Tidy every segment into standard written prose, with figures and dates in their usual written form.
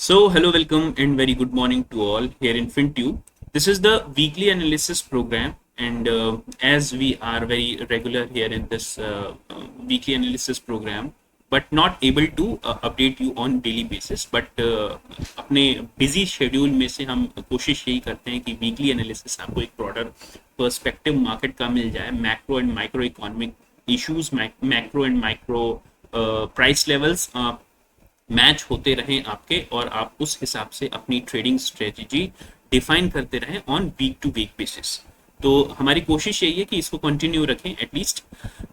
So, hello, welcome, and very good morning to all here in FinTube. This is the weekly analysis program, and as we are very regular here in this weekly analysis program, but not able to update you on daily basis, but अपने busy schedule में से हम कोशिश यही करते हैं कि weekly analysis आपको एक broader perspective market का मिल जाए, macro and micro economic issues, macro and micro price levels match होते रहें आपके और आप उस हिसाब से अपनी ट्रेडिंग स्ट्रेटजी डिफाइन करते रहें on week to week basis. तो हमारी कोशिश यही है कि इसको कंटिन्यू रखें एटलीस्ट।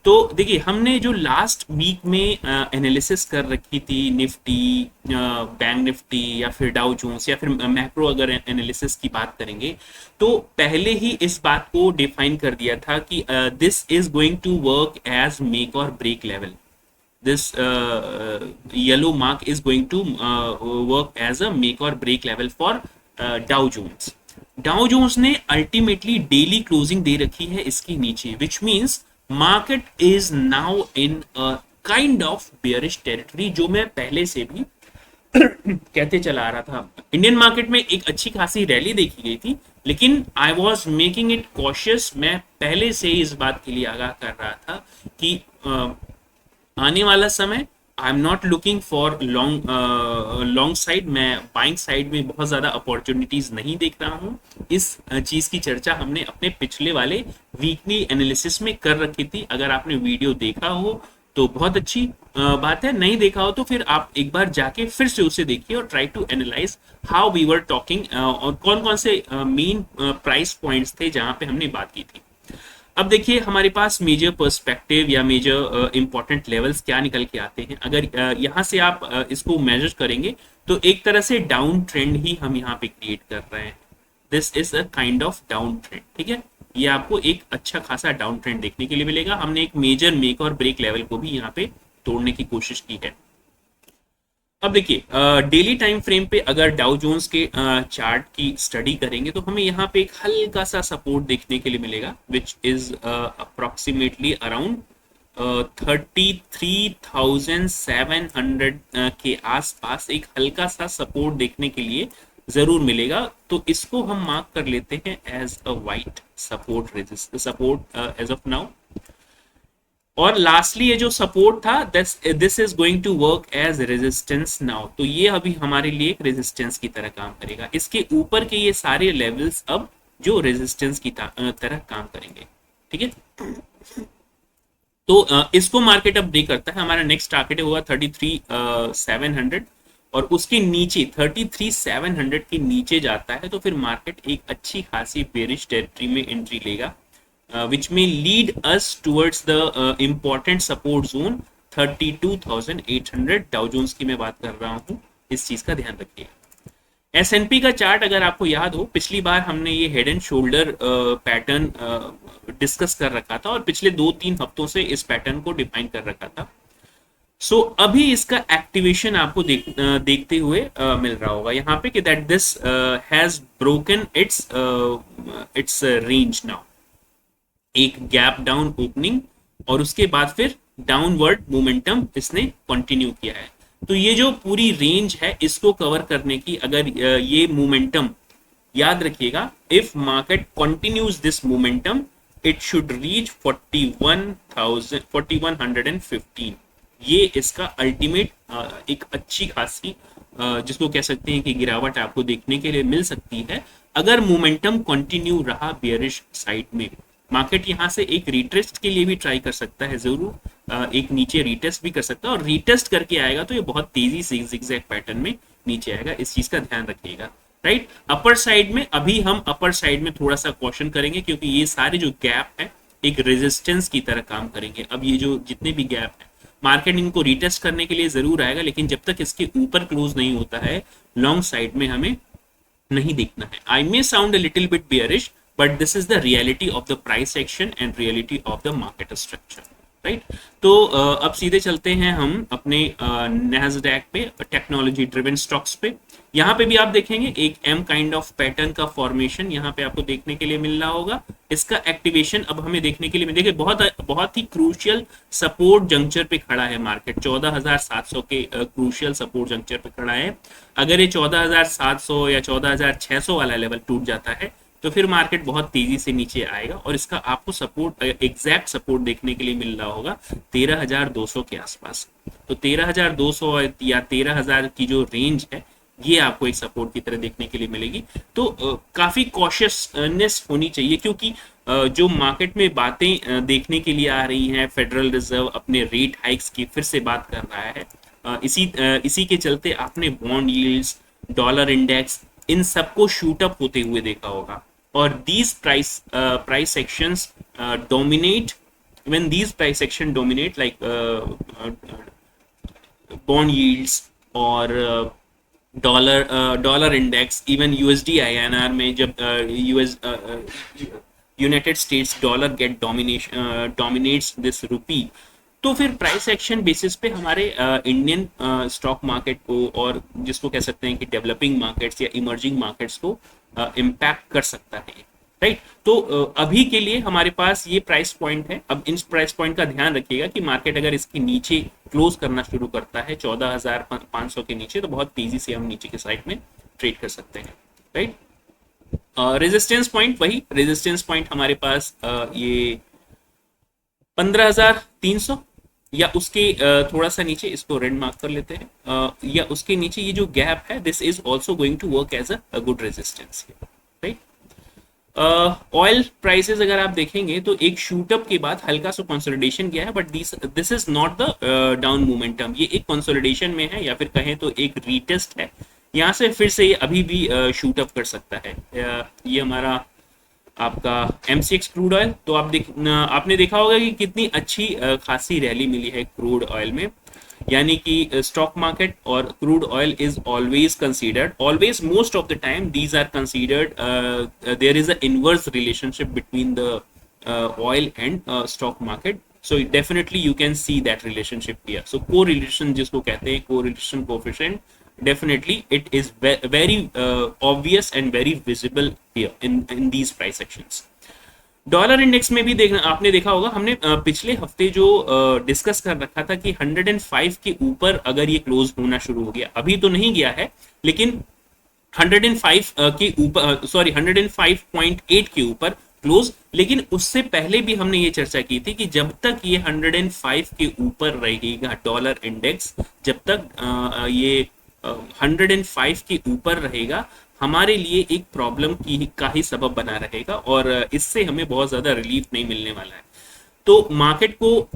तो देखिए, हमने जो लास्ट वीक में एनालिसिस कर रखी थी निफ्टी, बैंक निफ्टी या फिर डाउ जोन्स या फिर मैक्रो, अगर एनालिसिस की बात करेंगे तो पहले ही इस बात को डिफाइन कर दिया था कि this is going to work as make or break level. This yellow mark is going to work as a make or break level for Dow Jones. Dow Jones ने ultimately daily closing दे रखी है इसकी नीचे, which means market is now in a kind of bearish territory, जो मैं पहले से भी कहते चला आ रहा था। इंडियन मार्केट में एक अच्छी खासी रैली देखी गई थी, लेकिन I was making it cautious. मैं पहले से ही इस बात के लिए आगाह कर रहा था कि आने वाला समय आई am not looking for long side, मैं बाइंग साइड में बहुत ज़्यादा अपॉर्चुनिटीज़ नहीं देख रहा हूँ। इस चीज़ की चर्चा हमने अपने पिछले वाले वीकली एनालिसिस में कर रखी थी। अगर आपने वीडियो देखा हो तो बहुत अच्छी बात है, नहीं देखा हो तो फिर आप एक बार जाके फिर से उसे देखिए और try to analyse how we were talking और कौन कौन से मेन प्राइस पॉइंट्स थे जहाँ पे हमने बात की थी। अब देखिए, हमारे पास मेजर पर्सपेक्टिव या मेजर इंपॉर्टेंट लेवल्स क्या निकल के आते हैं। अगर यहाँ से आप इसको मेजर करेंगे तो एक तरह से डाउन ट्रेंड ही हम यहाँ पे क्रिएट कर रहे हैं। This is a kind of down trend, ठीक है। ये आपको एक अच्छा खासा डाउन ट्रेंड देखने के लिए मिलेगा। हमने एक major make or break level को भी यहाँ पे तोड़ने की कोशिश की है। अब देखिए, डेली टाइम फ्रेम पे अगर डाउ जोन्स के चार्ट की स्टडी करेंगे तो हमें यहाँ पे एक हल्का सा सपोर्ट देखने के लिए मिलेगा, विच इज अप्रोक्सीमेटली अराउंड 33,700 के आसपास एक हल्का सा सपोर्ट देखने के लिए जरूर मिलेगा। तो इसको हम मार्क कर लेते हैं as a white support as of now. और लास्टली ये जो सपोर्ट था, this is going to work as resistance now. तो ये अभी हमारे लिए एक रेजिस्टेंस की तरह काम करेगा। इसके ऊपर के ये सारे लेवल्स अब जो रेजिस्टेंस की तरह काम करेंगे, ठीक है। तो इसको मार्केट अब ब्रेक करता है। हमारा नेक्स्ट टारगेट हुआ 33,700 और उसके नीचे 33,700 के नीचे जाता है तो फिर मार्केट एक अच्छी खासी बेरिश टेरिटरी में एंट्री लेगा, which may lead us towards the important support zone 32,800। Dow Jones की मैं बात कर रहा हूं, इस चीज का ध्यान रखिएगा। S&P का चार्ट अगर आपको याद हो, पिछली बार हमने ये head and shoulder pattern discuss कर रखा था और पिछले 2-3 हफ्तों से इस पैटर्न को डिफाइन कर रखा था। सो अभी इसका एक्टिवेशन आपको देखते हुए मिल रहा होगा यहाँ पे कि that this has broken it's range now. एक गैप डाउन ओपनिंग और उसके बाद फिर डाउनवर्ड मोमेंटम इसने कंटिन्यू किया है। तो ये जो पूरी रेंज है इसको कवर करने की अगर ये मोमेंटम याद रखिएगा, if market continues this momentum it should reach 4115। ये इसका अल्टीमेट एक अच्छी खासी जिसको कह सकते हैं कि गिरावट आपको देखने के लिए मिल सकती है अगर मोमेंटम कंटिन्यू रहा बियरिश साइड में। मार्केट यहाँ से एक रीटेस्ट के लिए भी ट्राई कर सकता है जरूर, एक नीचे रीटेस्ट भी कर सकता है और रीटेस्ट करके आएगा तो ये बहुत तेजी से जिगजैग पैटर्न में नीचे आएगा। इस चीज का ध्यान रखिएगा, राइट। अपर साइड में अभी हम अपर साइड में थोड़ा सा क्वेश्चन करेंगे क्योंकि ये सारे जो गैप है एक रेजिस्टेंस की तरह काम करेंगे। अब ये जो जितने भी गैप है मार्केट इनको रीटेस्ट करने के लिए जरूर आएगा, लेकिन जब तक इसके ऊपर क्लोज नहीं होता है लॉन्ग साइड में हमें नहीं देखना है। I may sound a little bit bearish, but this is the reality of the price action and reality of the market structure, right. तो अब सीधे चलते हैं हम अपने नैस्डैक पे, टेक्नोलॉजी ड्रिवन स्टॉक्स पे। यहाँ पे भी आप देखेंगे एक एम काइंड ऑफ पैटर्न का फॉर्मेशन यहाँ पे आपको देखने के लिए मिल रहा होगा। इसका एक्टिवेशन अब हमें देखने के लिए देखिए बहुत बहुत ही क्रूशियल सपोर्ट जंक्चर पे खड़ा है मार्केट, 14,700 के क्रूशियल सपोर्ट जंक्चर पे खड़ा है। अगर ये 14,700 या 14,600 वाला लेवल टूट जाता है तो फिर मार्केट बहुत तेजी से नीचे आएगा, और इसका आपको सपोर्ट, एग्जैक्ट सपोर्ट देखने के लिए मिल रहा होगा 13,200 के आसपास। तो 13,200 या 13,000 की जो रेंज है ये आपको एक सपोर्ट की तरह देखने के लिए मिलेगी। तो काफी कॉशियसनेस होनी चाहिए, क्योंकि जो मार्केट में बातें देखने के लिए आ रही हैं, फेडरल रिजर्व अपने रेट हाइक्स की फिर से बात कर रहा है। इसी के चलते आपने बॉन्ड यील्ड्स, डॉलर इंडेक्स, इन सबको शूट अप होते हुए देखा होगा। और these price sections dominate, when these price section dominate like bond yields और dollar index, even USD INR में जब US United States dollar get dominates this rupee, तो फिर प्राइस एक्शन बेसिस पे हमारे इंडियन स्टॉक मार्केट को, और जिसको कह सकते हैं कि डेवलपिंग मार्केट्स या इमर्जिंग मार्केट्स को इम्पैक्ट कर सकता है, राइट। तो अभी के लिए हमारे पास ये प्राइस पॉइंट है। अब इन प्राइस पॉइंट का ध्यान रखिएगा कि मार्केट अगर इसके नीचे क्लोज करना शुरू करता है 14,500 के नीचे, तो बहुत तेजी से हम नीचे के साइड में ट्रेड कर सकते हैं, राइट। रेजिस्टेंस पॉइंट, वही रेजिस्टेंस पॉइंट हमारे पास ये 15,300 या उसके थोड़ा सा नीचे, इसको रेड मार्क कर लेते हैं, या उसके नीचे ये जो गैप है, this is also going to work as a good resistance, right. Oil prices अगर आप देखेंगे तो एक शूटअप के बाद हल्का सा कंसोलिडेशन गया है, but this is not the down momentum, ये एक कंसोलिडेशन में है, या फिर कहें तो एक रीटेस्ट है। यहाँ से फिर से ये अभी भी शूटअप कर सकता है। ये हमारा आपका MCX क्रूड ऑयल, तो आपने देखा होगा कि कितनी अच्छी खासी रैली मिली है क्रूड ऑयल में। यानी कि स्टॉक मार्केट और crude oil is always considered, always, most of the time these are considered, there is a inverse relationship between the oil and stock market. So definitely you can see that relationship here. So correlation जिसको कहते हैं, correlation coefficient, definitely it is very obvious and very visible here in these price sections. Dollar index में भी आपने देखा होगा, हमने पिछले हफ्ते जो डिस्कस कर रखा था कि 105 के ऊपर अगर ये क्लोज होना शुरू हो गया, अभी तो नहीं गया है, लेकिन 105 के ऊपर, सॉरी 105.8 के ऊपर क्लोज। लेकिन उससे पहले भी हमने ये चर्चा की थी कि जब तक ये 105 के ऊपर रहेगा डॉलर इंडेक्स, जब तक ये 105 के ऊपर रहेगा, हमारे लिए एक प्रॉब्लम का ही सबब बना रहेगा, और इससे हमें बहुत ज्यादा रिलीफ नहीं मिलने वाला है। तो मार्केट को,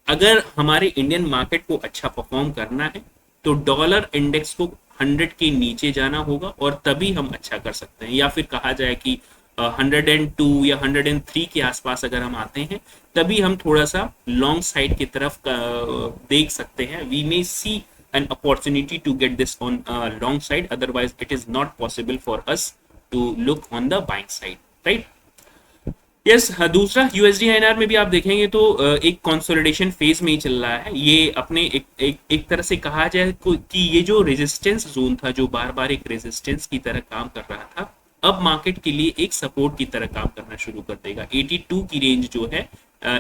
अगर हमारे इंडियन मार्केट को अच्छा परफॉर्म करना है, तो डॉलर इंडेक्स को 100 के नीचे जाना होगा, और तभी हम अच्छा कर सकते हैं। या फिर कहा जाए कि 102 या 103 के आसपास अगर हम आते हैं, तभी हम थोड़ा सा लॉन्ग साइड की तरफ देख सकते हैं। We may see an opportunity to get this on long side, otherwise it is not possible for us to look on the buying side, right? yes, दूसरा USD INR में भी आप देखेंगे तो एक कंसोलिडेशन फेज में ही चल रहा है। ये अपने एक तरह से कहा जाए कि ये जो रेजिस्टेंस जोन था, जो बार बार एक रेजिस्टेंस की तरह काम कर रहा था, अब मार्केट के लिए एक सपोर्ट की तरह काम करना शुरू कर देगा। 82 की रेंज जो है,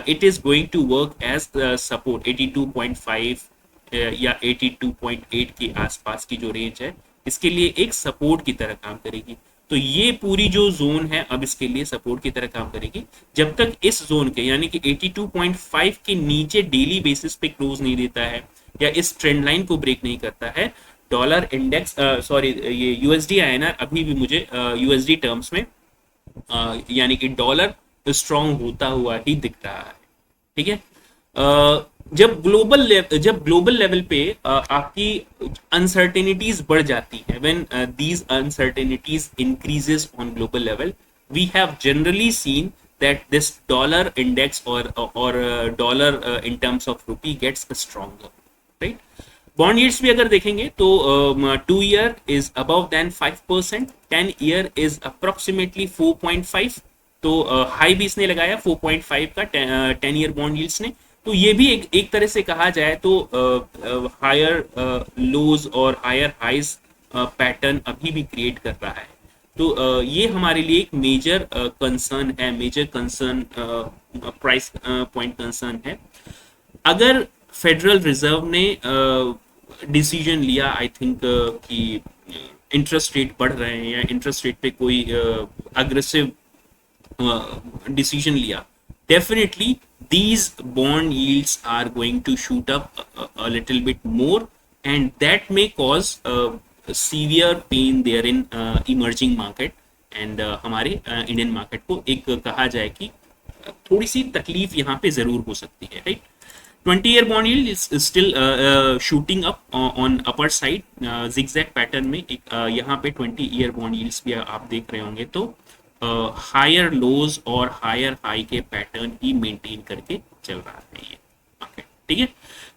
it is going to work as support. 82.5 या 82.8 के आसपास की जो रेंज है, इसके लिए एक सपोर्ट की तरह काम करेगी। तो ये पूरी जो जोन है अब इसके लिए सपोर्ट की तरह काम करेगी। जब तक इस जोन के, यानी कि 82.5 के नीचे डेली बेसिस पे क्लोज नहीं देता है, या इस ट्रेंड लाइन को ब्रेक नहीं करता है, डॉलर इंडेक्स, सॉरी ये USD INR अभी भी मुझे USD टर्म्स में यानी कि डॉलर स्ट्रांग होता हुआ ही दिख रहा है, ठीक है। जब ग्लोबल लेवल पे आपकी अनसर्टेनिटीज बढ़ जाती है, when these uncertainties increases on global level, we have generally seen that this dollar index और dollar in terms of rupee gets stronger, right. Bond yields भी अगर देखेंगे तो 2 year is above then 5%, 10 year is approximately 4.5, तो high भी इसने लगाया 4.5 का 10 ईयर बॉन्ड यील्ड्स ने। तो ये भी एक तरह से कहा जाए तो हायर लोज और हायर हाइज पैटर्न अभी भी क्रिएट कर रहा है। तो ये हमारे लिए एक मेजर कंसर्न है, major concern price point concern है। अगर फेडरल रिजर्व ने डिसीजन लिया, आई थिंक कि इंटरेस्ट रेट बढ़ रहे हैं या इंटरेस्ट रेट पे कोई अग्रेसिव decision लिया, definitely these bond yields are going to shoot up a little bit more, and that may cause severe pain there in emerging market and हमारे Indian market को एक कहा जाए कि थोड़ी सी तकलीफ यहाँ पे जरूर हो सकती है, right. 20-year bond yield is still shooting up on upper side, zigzag pattern में एक यहाँ पे 20-year bond yields भी आप देख रहे होंगे, तो हायर लोज और हायर हाई के पैटर्न ही मेंटेन करके चल रहा है ये मार्केट, ठीक है।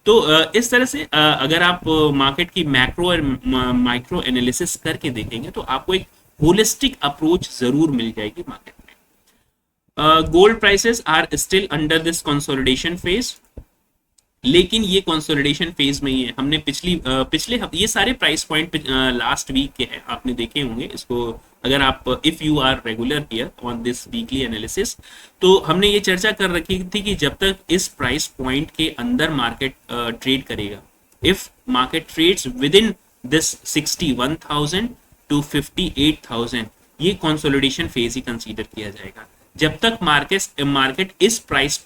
तो इस तरह से अगर आप मार्केट की मैक्रो और माइक्रो एनालिसिस करके देखेंगे तो आपको एक होलिस्टिक अप्रोच जरूर मिल जाएगी मार्केट में। Gold prices are still under this consolidation phase, लेकिन ये कंसोलिडेशन फेज में ही है। हमने पिछले ये सारे प्राइस पॉइंट लास्ट वीक के हैं, आपने देखे होंगे इसको। अगर आप if you are regular here on this weekly analysis, तो हमने ये चर्चा कर रखी थी कि जब तक इस प्राइस पॉइंट के अंदर मार्केट ट्रेड करेगा, if market trades within this 61,000 to 58,000, ये कंसोलिडेशन फेज ही कंसीडर किया जाएगा। जब तक मार्केट इस प्राइस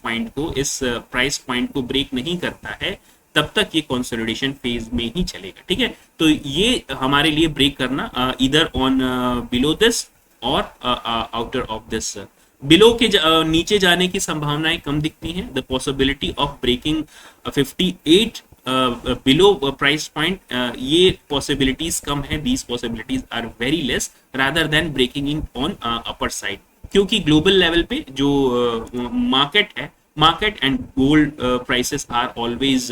पॉइंट को ब्रेक नहीं करता है, तब तक ये कंसोलिडेशन फेज में ही चलेगा, ठीक है। तो ये हमारे लिए ब्रेक करना इधर ऑन बिलो दिस और आउटर ऑफ दिस, बिलो के नीचे जाने की संभावनाएं कम दिखती हैं। The possibility of breaking 58 below price point, ये पॉसिबिलिटीज कम है। These possibilities are very less rather than breaking in on upper side, क्योंकि ग्लोबल लेवल पे जो मार्केट है, market and gold prices are always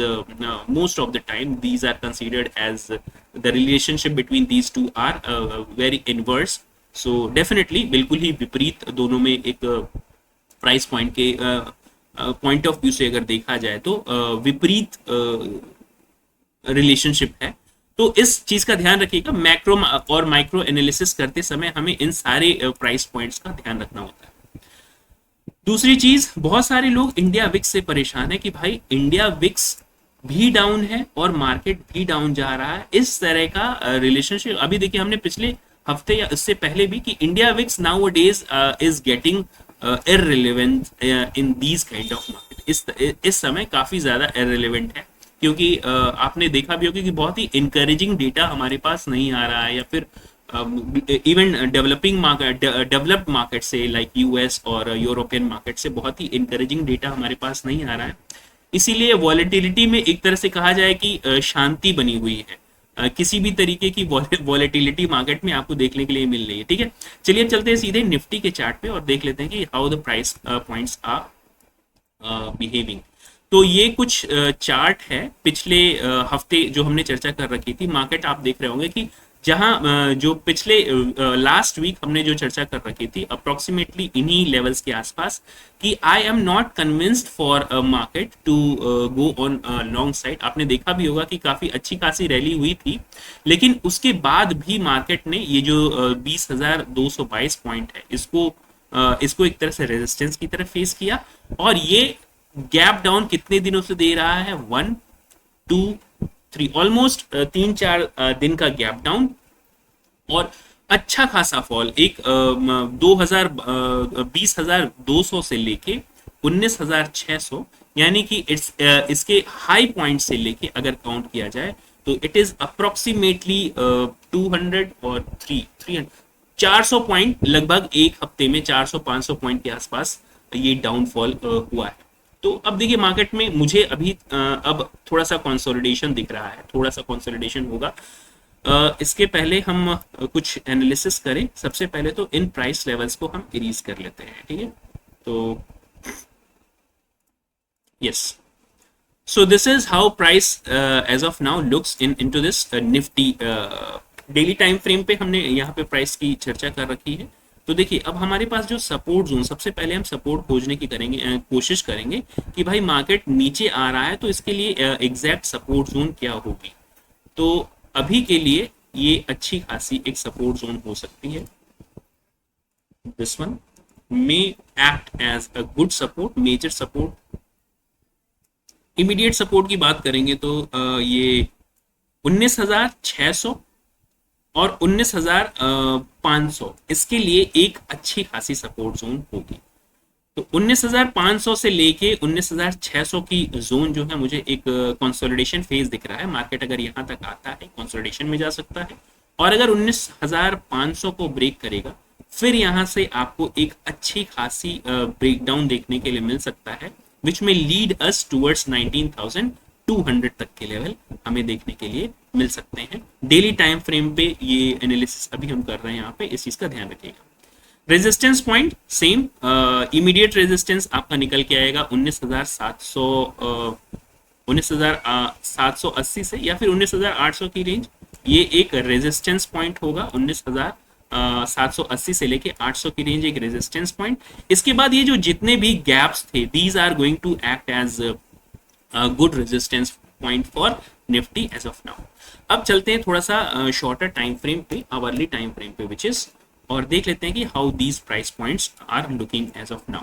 most of the time these are considered as the relationship between these two are very inverse, so definitely बिल्कुल ही विपरीत दोनों में एक price point के पॉइंट ऑफ व्यू से अगर देखा जाए तो विपरीत रिलेशनशिप है। तो इस चीज का ध्यान रखिएगा, मैक्रो और माइक्रो एनालिसिस करते समय हमें इन सारे प्राइस पॉइंट्स का ध्यान रखना होता है। दूसरी चीज, बहुत सारे लोग इंडिया विक्स से परेशान है कि भाई इंडिया विक्स भी डाउन है और मार्केट भी डाउन जा रहा है। इस तरह का रिलेशनशिप अभी देखिए, हमने पिछले हफ्ते या इससे पहले भी कि India VIX now days is getting irrelevant in these kind of market. इस समय काफी ज्यादा इररिलेवेंट है, क्योंकि आपने देखा भी होगा कि बहुत ही इनकरेजिंग डेटा हमारे पास नहीं आ रहा है, या फिर इवन डेवलप्ड मार्केट से लाइक यूएस और यूरोपियन मार्केट से बहुत ही इनकरेजिंग डेटा हमारे पास नहीं आ रहा है। इसीलिए वॉलेटिलिटी में एक तरह से कहा जाए कि शांति बनी हुई है, किसी भी तरीके की वॉलेटिलिटी मार्केट में आपको देखने के लिए मिल रही है, ठीक है। चलिए अब चलते हैं सीधे निफ्टी के चार्ट पे और देख लेते हैं कि how the price points are behaving. तो ये कुछ चार्ट है पिछले हफ्ते जो हमने चर्चा कर रखी थी। मार्केट आप देख रहे होंगे कि जहां जो पिछले लास्ट वीक हमने जो चर्चा कर रखी थी अप्रोक्सीमेटली इन्हीं लेवल्स के आसपास, कि I am not convinced for market to go on long side. आपने देखा भी होगा कि काफी अच्छी खासी रैली हुई थी, लेकिन उसके बाद भी मार्केट ने ये जो 20,222 पॉइंट है इसको एक तरह से रेजिस्टेंस की तरफ फेस किया, और ये गैप डाउन कितने दिनों से दे रहा है, 1 2 3 ऑलमोस्ट 3-4 दिन का गैप डाउन और अच्छा खासा फॉल। एक 20,200 से लेके 19,600, यानी कि इसके हाई पॉइंट से लेके अगर काउंट किया जाए तो इट इज अप्रोक्सीमेटली 200 और 300 400 पॉइंट, लगभग एक हफ्ते में 400-500 पॉइंट के आसपास ये डाउनफॉल हुआ है। तो अब देखिए मार्केट में मुझे अभी अब थोड़ा सा कंसोलिडेशन दिख रहा है, थोड़ा सा कंसोलिडेशन होगा। इसके पहले हम कुछ एनालिसिस करें। सबसे पहले तो इन प्राइस लेवल्स को हम इरीज कर लेते हैं, ठीक है। तो yes, so this is how price as of now looks into this Nifty. Daily time frame पे हमने यहाँ पे प्राइस की चर्चा कर रखी है। तो देखिए अब हमारे पास जो सपोर्ट जोन, सबसे पहले हम सपोर्ट खोजने की कोशिश करेंगे कि भाई मार्केट नीचे आ रहा है तो इसके लिए एग्जैक्ट सपोर्ट जोन क्या होगी। तो अभी के लिए ये अच्छी खासी एक सपोर्ट जोन हो सकती है। This one may act as a good support, major support. Immediate support की बात करेंगे तो ये 19,600 और 19,500 इसके लिए एक अच्छी खासी सपोर्ट जोन होगी। तो 19,500 से लेके 19,600 की जोन जो है मुझे एक कंसोलिडेशन फेज दिख रहा है। मार्केट अगर यहां तक आता है कंसोलिडेशन में जा सकता है, और अगर 19,500 को ब्रेक करेगा फिर यहां से आपको एक अच्छी खासी ब्रेकडाउन देखने के लिए मिल सकता है, विच में लीड अस टूवर्ड्स 19,200 तक के लेवल हमें देखने के लिए मिल सकते हैं। डेली टाइम फ्रेम पे ये एनालिसिस अभी हम कर रहे हैं, यहाँ पे इस चीज का ध्यान रखिएगा। Resistance point same, immediate resistance आपका निकल के आएगा 19,780 से या फिर 19,800 की रेंज, ये एक रेजिस्टेंस पॉइंट होगा। 19,780 से लेके 800 की रेंज एक रेजिस्टेंस पॉइंट। इसके बाद ये जो जितने भी गैप्स थे, these are going to act as good resistance point for Nifty as of now. अब चलते हैं थोड़ा सा शॉर्टर टाइम फ्रेम पे, आवरली टाइम फ्रेम पे विच इज, और देख लेते हैं कि how these price points are looking as of now.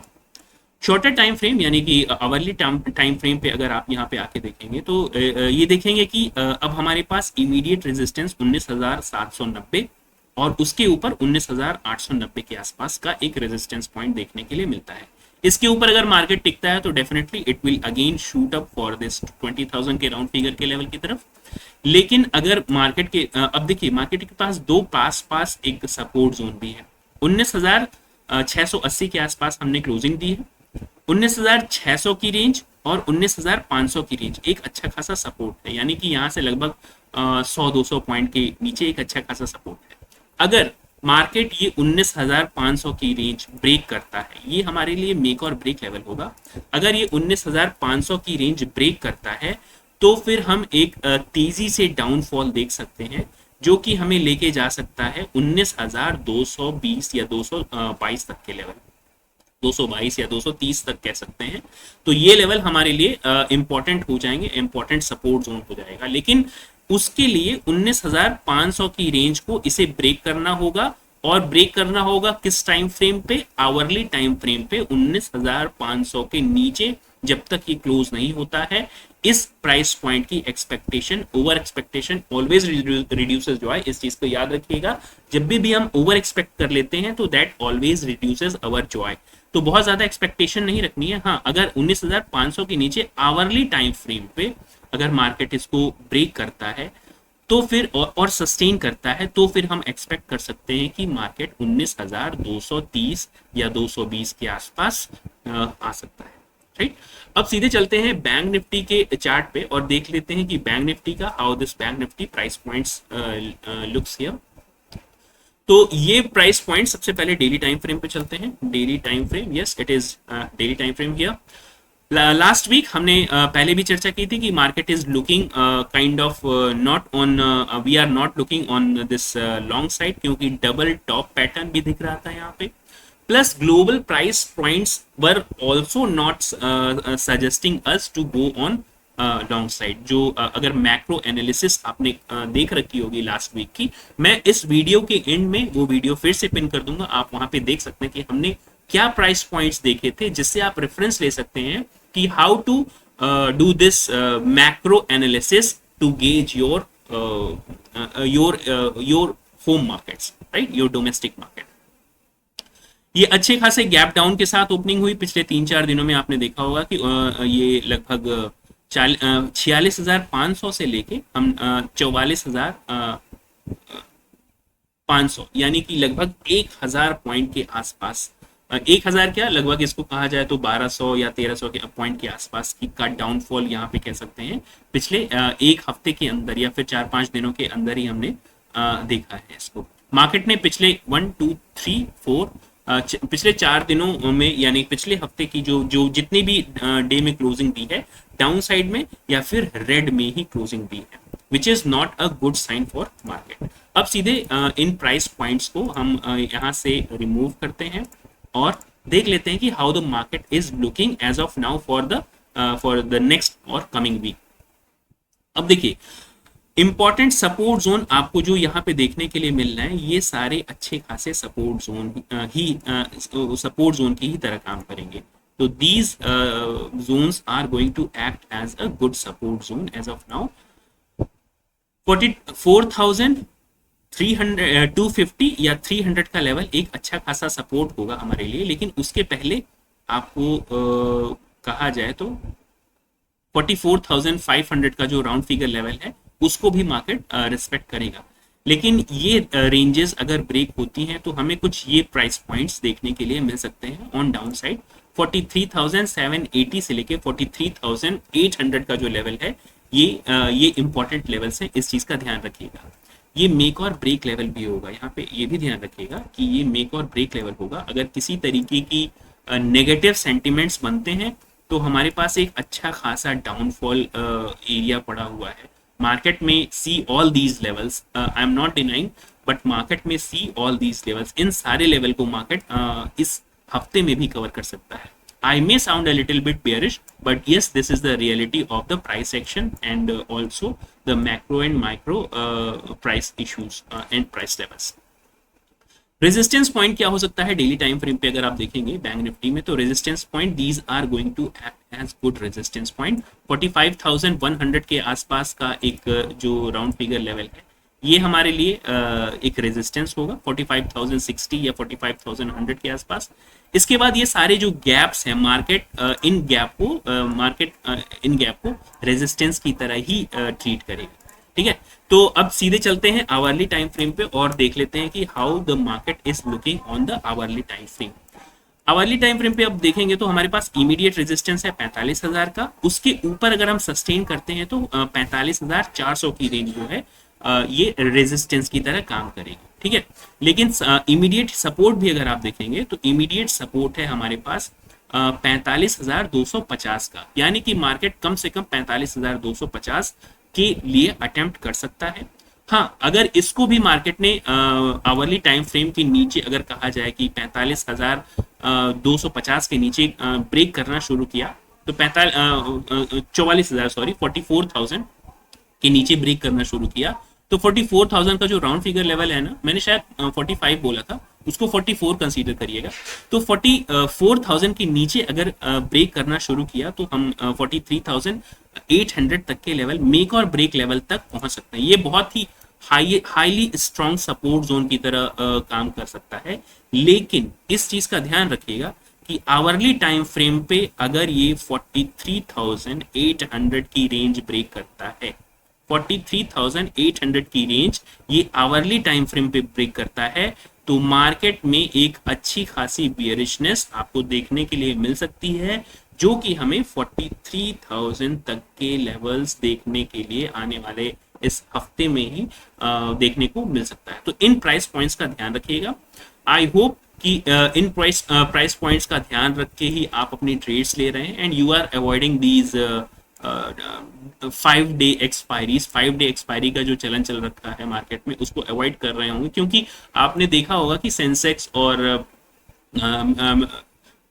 Shorter time frame यानी कि आवरली टाइम फ्रेम पे अगर आप यहाँ पे आके देखेंगे तो ये देखेंगे कि अब हमारे पास इमीडिएट रेजिस्टेंस 19,790 और उसके ऊपर 19,890 के आसपास का एक रेजिस्टेंस पॉइंट देखने के लिए मिलता है। इसके ऊपर अगर मार्केट टिकता है तो definitely it will again shoot up for this 20,000 के राउंड फिगर के लेवल की तरफ। लेकिन अगर मार्केट के अब देखिए मार्केट के पास दो पास एक सपोर्ट जोन भी है। 19,680 के आसपास हमने क्लोजिंग दी है, 19,600 की रेंज और 19,500 की रेंज एक अच्छा खासा सपोर्ट है, यानी कि यहाँ से लगभग 100-200 पॉइंट के नीचे एक अच्छा खासा सपोर्ट है। अगर मार्केट ये 19,500 की रेंज ब्रेक करता है, ये हमारे लिए मेक और ब्रेक लेवल होगा। अगर ये 19,500 की रेंज ब्रेक करता है तो फिर हम एक तेजी से डाउनफॉल देख सकते हैं, जो कि हमें लेके जा सकता है 19,220 या 222 तक के लेवल, 222 या 230 तक कह सकते हैं। तो ये लेवल हमारे लिए इंपॉर्टेंट हो जाएंगे, इंपॉर्टेंट सपोर्ट जोन हो जाएगा। लेकिन उसके लिए 19,500 की रेंज को इसे ब्रेक करना होगा, और ब्रेक करना होगा किस टाइम फ्रेम पे, आवरली टाइम फ्रेम पे। 19,500 के नीचे जब तक ये क्लोज नहीं होता है, इस प्राइस पॉइंट की expectation, over expectation always reduces Joy. इस चीज को याद रखिएगा, जब भी हम ओवर एक्सपेक्ट कर लेते हैं तो that always reduces our Joy. तो बहुत ज्यादा एक्सपेक्टेशन नहीं रखनी है। हाँ, अगर 19,500 के नीचे आवरली टाइम फ्रेम पे अगर मार्केट इसको ब्रेक करता है तो फिर और सस्टेन करता है तो फिर हम एक्सपेक्ट कर सकते हैं कि मार्केट 19,230 या 220 के आसपास आ सकता है। राइट, अब सीधे चलते हैं बैंक निफ्टी के चार्ट पे और देख लेते हैं कि बैंक निफ्टी का how this bank Nifty price points looks here. तो ये प्राइस पॉइंट सबसे पहले डेली टाइम फ्रेम पे चलते हैं। Daily time frame, yes it is daily time frame here. Last week हमने पहले भी चर्चा की थी कि market is looking kind of not on, we are not looking on this long side, क्योंकि डबल टॉप पैटर्न भी दिख रहा था यहाँ पे, plus global price points were also not suggesting us to go on long side. जो अगर macro analysis आपने देख रखी होगी लास्ट वीक की, मैं इस वीडियो के एंड में वो वीडियो फिर से पिन कर दूंगा, आप वहां पे देख सकते हैं कि हमने क्या प्राइस पॉइंट्स देखे थे, जिससे आप रेफरेंस ले सकते हैं कि how to do this macro analysis to gauge your home markets, right, your domestic market. ये अच्छे खासे गैप डाउन के साथ ओपनिंग हुई पिछले 3-4 दिनों में। आपने देखा होगा कि ये लगभग 46,500 से लेके हम 44,500 यानी कि लगभग 1,000 पॉइंट के आसपास, 1,000 क्या, लगभग इसको कहा जाए तो 1,200 या 1,300 के पॉइंट के आसपास की का डाउनफॉल यहाँ पे कह सकते हैं पिछले एक हफ्ते के अंदर या फिर 4-5 दिनों के अंदर ही हमने देखा है इसको। मार्केट ने पिछले 1, 2, 3, 4 पिछले 4 दिनों में, यानी पिछले हफ्ते की जो जितनी भी डे में क्लोजिंग दी है, डाउन साइड में या फिर रेड में ही क्लोजिंग दी है। Which is not a good sign for market. अब सीधे इन प्राइस पॉइंट्स को हम यहाँ से रिमूव करते हैं और देख लेते हैं कि how the market is looking as of now for the next और कमिंग वीक। अब देखिए इंपॉर्टेंट सपोर्ट जोन आपको जो यहाँ पे देखने के लिए मिल रहे हैं, ये सारे अच्छे खासे सपोर्ट जोन ही सपोर्ट जोन की ही तरह काम करेंगे। तो these zones are going to act as a good support zone as of now. 44,300 250 या 300 का लेवल एक अच्छा खासा सपोर्ट होगा हमारे लिए, लेकिन उसके पहले आपको कहा जाए तो 44,500 का जो राउंड फिगर लेवल है उसको भी मार्केट रिस्पेक्ट करेगा। लेकिन ये रेंजेस अगर ब्रेक होती हैं तो हमें कुछ ये प्राइस पॉइंट्स देखने के लिए मिल सकते हैं ऑन डाउन साइड। 43,780 से लेके 43,800 का जो लेवल है ये इंपॉर्टेंट लेवल्स हैं, इस चीज का ध्यान रखिएगा। ये मेक और ब्रेक लेवल भी होगा, यहाँ पे ये भी ध्यान रखिएगा कि ये मेक और ब्रेक लेवल होगा। अगर किसी तरीके की नेगेटिव सेंटिमेंट्स बनते हैं तो हमारे पास एक अच्छा खासा डाउनफॉल एरिया पड़ा हुआ है। मार्केट में see all these levels, I am not denying, but market में सी ऑल दीज लेवल्स, इन सारे लेवल को मार्केट इस हफ्ते में भी कवर कर सकता है। I may sound a little bit bearish, but yes, this is the reality of the price action and also the macro and micro price issues and price levels. Resistance point क्या हो सकता है daily time frame पे अगर आप देखेंगे bank Nifty में, तो resistance point these are going to act as good resistance point. 45,100 के आसपास का एक जो राउंड फिगर लेवल है ये हमारे लिए एक रेजिस्टेंस होगा 45,060 या 45,100 के आसपास। इसके बाद ये सारे जो गैप्स हैं मार्केट इन गैप को रेजिस्टेंस की तरह ही ट्रीट करेगा। ठीक है, तो अब सीधे चलते हैं आवरली टाइम फ्रेम पे और देख लेते हैं कि how the market is looking on the hourly time frame. Hourly time frame पे अब देखेंगे तो हमारे पास इमीडिएट रेजिस्टेंस है 45,000 का। उसके ऊपर अगर हम सस्टेन करते हैं तो 45,400 की रेंज जो है ये रेजिस्टेंस की तरह काम करेगी। ठीक है, लेकिन इमीडिएट सपोर्ट भी अगर आप देखेंगे तो इमीडिएट सपोर्ट है हमारे पास 45,250 का, यानी कि मार्केट कम से कम 45,250 के लिए अटेम्प्ट कर सकता है। हाँ, अगर इसको भी मार्केट ने आवरली टाइम फ्रेम के नीचे अगर कहा जाए कि 45,250 के नीचे ब्रेक करना शुरू किया तो 44,000 के नीचे ब्रेक करना शुरू किया तो 44,000 का जो राउंड फिगर लेवल है ना, मैंने शायद 45 बोला था, उसको 44 कंसीडर करिएगा। तो 44,000 के नीचे अगर ब्रेक करना शुरू किया तो हम 43,800 तक के level make or break level तक पहुंच सकते हैं। ये बहुत ही हाईली स्ट्रॉन्ग सपोर्ट जोन की तरह काम कर सकता है। लेकिन इस चीज का ध्यान रखिएगा कि आवरली टाइम फ्रेम पे अगर ये 43,800 की रेंज ब्रेक करता है, 43,800 की रेंज ये आवरली टाइम फ्रेम पे ब्रेक करता है, तो मार्केट में एक अच्छी खासी बियरिशनेस आपको देखने के लिए मिल सकती है, जो कि हमें 43,000 तक के लेवल्स देखने के लिए आने वाले इस हफ्ते में ही देखने को मिल सकता है। तो इन प्राइस पॉइंट्स का ध्यान रखिएगा। आई होप कि इन प्राइस पॉइंट्स का ध्यान रख के ही आप अपनी ट्रेड्स ले रहे हैं and you are avoiding these 5-day expiries. 5-day expiry का जो चलन चल रखा है मार्केट में उसको अवॉइड कर रहे होंगे, क्योंकि आपने देखा होगा कि सेंसेक्स और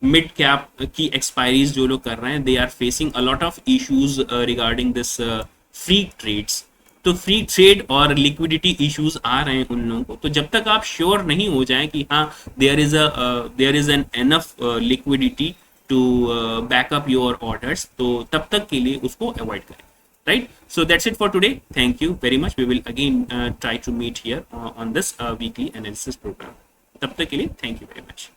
मिड कैप की एक्सपायरीज जो लोग कर रहे हैं, they are facing a lot of issues regarding this free trades. तो फ्री ट्रेड और लिक्विडिटी इश्यूज आ रहे हैं उन लोगों को। तो जब तक आप श्योर नहीं हो जाए कि हाँ there is an enough liquidity to back up your orders, तो तब तक के लिए उसको अवॉइड करें। Right, so that's it for today. Thank you very much. We will again try to meet here on this weekly analysis program. तब तक के लिए थैंक यू वेरी मच।